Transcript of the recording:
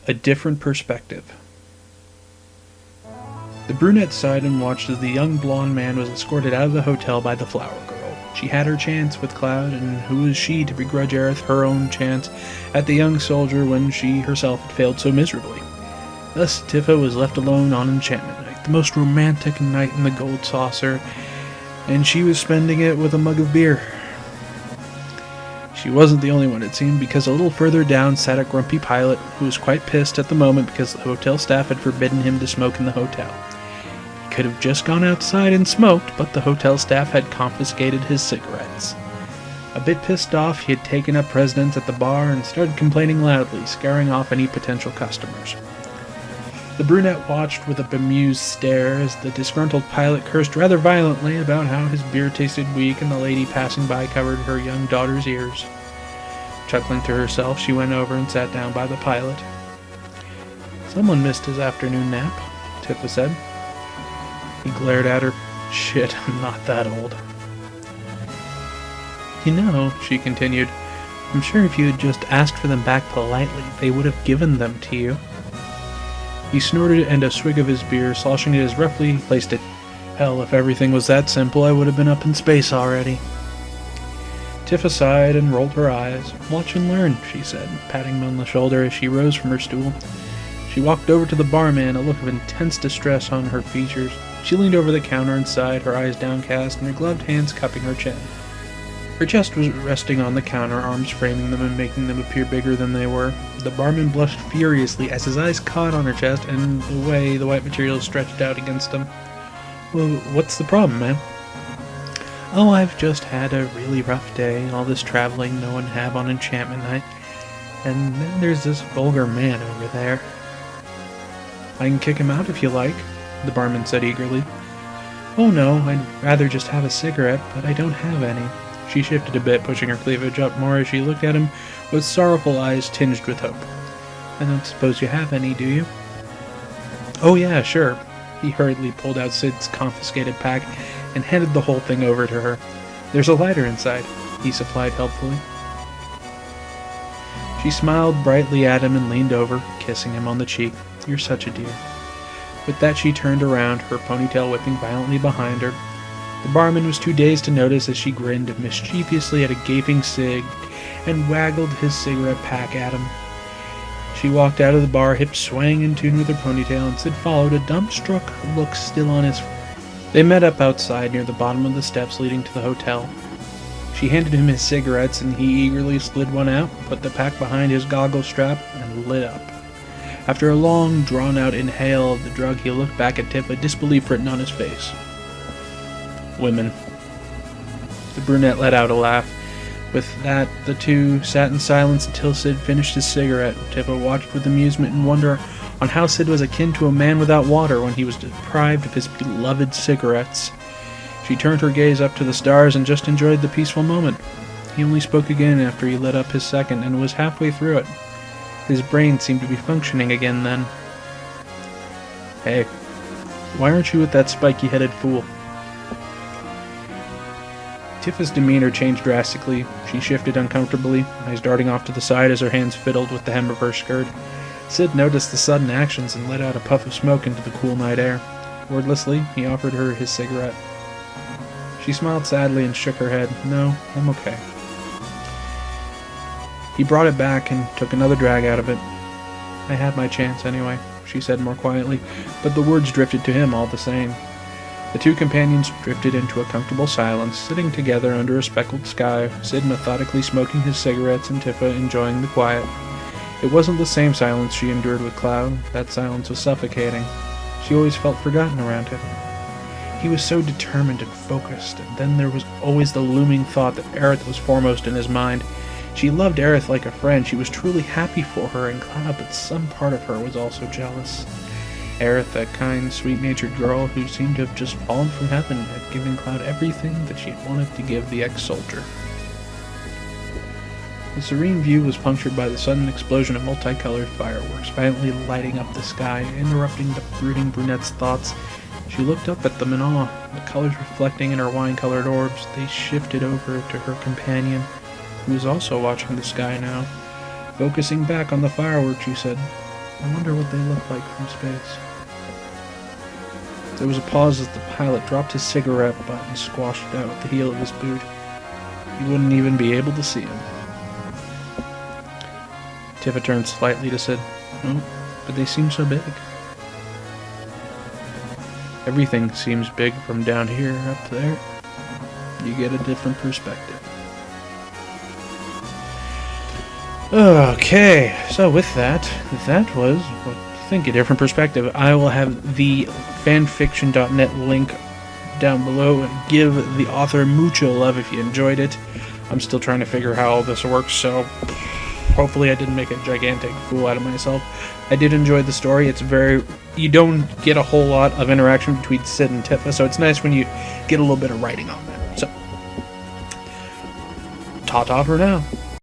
A different perspective. The brunette sighed and watched as the young blonde man was escorted out of the hotel by the flower girl. She had her chance with Cloud, and who was she to begrudge Aerith her own chance at the young soldier when she herself had failed so miserably? Thus Tifa was left alone on Enchantment Night, the most romantic night in the Gold Saucer, and she was spending it with a mug of beer. She wasn't the only one, it seemed, because a little further down sat a grumpy pilot who was quite pissed at the moment because the hotel staff had forbidden him to smoke in the hotel. He could have just gone outside and smoked, but the hotel staff had confiscated his cigarettes. A bit pissed off, he had taken up residence at the bar and started complaining loudly, scaring off any potential customers. The brunette watched with a bemused stare as the disgruntled pilot cursed rather violently about how his beer tasted weak and the lady passing by covered her young daughter's ears. Chuckling to herself, she went over and sat down by the pilot. "Someone missed his afternoon nap," Tifa said. He glared at her. "Shit, I'm not that old." "You know," she continued, "I'm sure if you had just asked for them back politely, they would have given them to you." He snorted and a swig of his beer, sloshing it as roughly he placed it. "Hell, if everything was that simple, I would have been up in space already." Tifa sighed and rolled her eyes. "Watch and learn," she said, patting him on the shoulder as she rose from her stool. She walked over to the barman, a look of intense distress on her features. She leaned over the counter and sighed, her eyes downcast and her gloved hands cupping her chin. Her chest was resting on the counter, arms framing them and making them appear bigger than they were. The barman blushed furiously as his eyes caught on her chest and the way the white material stretched out against them. "Well, what's the problem, man?" "Oh, I've just had a really rough day, all this traveling no one have on Enchantment Night. And then there's this vulgar man over there." "I can kick him out if you like," the barman said eagerly. "Oh no, I'd rather just have a cigarette, but I don't have any." She shifted a bit, pushing her cleavage up more as she looked at him with sorrowful eyes tinged with hope. "I don't suppose you have any, do you?" "Oh yeah, sure." He hurriedly pulled out Sid's confiscated pack and handed the whole thing over to her. "There's a lighter inside," he supplied helpfully. She smiled brightly at him and leaned over, kissing him on the cheek. "You're such a dear." With that she turned around, her ponytail whipping violently behind her. The barman was too dazed to notice as she grinned mischievously at a gaping Sid and waggled his cigarette pack at him. She walked out of the bar, hips swaying in tune with her ponytail, and Sid followed, a dumbstruck look still on his face. They met up outside near the bottom of the steps leading to the hotel. She handed him his cigarettes, and he eagerly slid one out, put the pack behind his goggle strap, and lit up. After a long, drawn-out inhale of the drug, he looked back at Tifa, disbelief written on his face. "Women." The brunette let out a laugh. With that, the two sat in silence until Sid finished his cigarette. Tifa watched with amusement and wonder on how Sid was akin to a man without water when he was deprived of his beloved cigarettes. She turned her gaze up to the stars and just enjoyed the peaceful moment. He only spoke again after he lit up his second and was halfway through it. His brain seemed to be functioning again then. "Hey, why aren't you with that spiky-headed fool?" Tifa's demeanor changed drastically. She shifted uncomfortably, eyes darting off to the side as her hands fiddled with the hem of her skirt. Sid noticed the sudden actions and let out a puff of smoke into the cool night air. Wordlessly, he offered her his cigarette. She smiled sadly and shook her head. "No, I'm okay." He brought it back and took another drag out of it. "I had my chance anyway," she said more quietly, but the words drifted to him all the same. The two companions drifted into a comfortable silence, sitting together under a speckled sky, Sid methodically smoking his cigarettes and Tifa enjoying the quiet. It wasn't the same silence she endured with Cloud. That silence was suffocating. She always felt forgotten around him. He was so determined and focused, and then there was always the looming thought that Aerith was foremost in his mind. She loved Aerith like a friend. She was truly happy for her and Cloud, but some part of her was also jealous. Aerith, a kind, sweet-natured girl who seemed to have just fallen from heaven, had given Cloud everything that she had wanted to give the ex-soldier. The serene view was punctured by the sudden explosion of multicolored fireworks, violently lighting up the sky, interrupting the brooding brunette's thoughts. She looked up at them in awe, the colors reflecting in her wine-colored orbs. They shifted over to her companion, who was also watching the sky now. Focusing back on the fireworks, she said, I wonder what they look like from space. There was a pause as the pilot dropped his cigarette butt and squashed it out with the heel of his boot. You wouldn't even be able to see him. Tifa turned slightly to said, "Oh, but they seem so big." Everything seems big from down here up there. You get a different perspective. Okay, so with that was what you think, a different perspective. I will have the fanfiction.net link down below and give the author mucho love if you enjoyed it. I'm still trying to figure how all this works, so hopefully I didn't make a gigantic fool out of myself. I did enjoy the story. It's you don't get a whole lot of interaction between Sid and Tifa, so it's nice when you get a little bit of writing on that. So, ta-ta for now.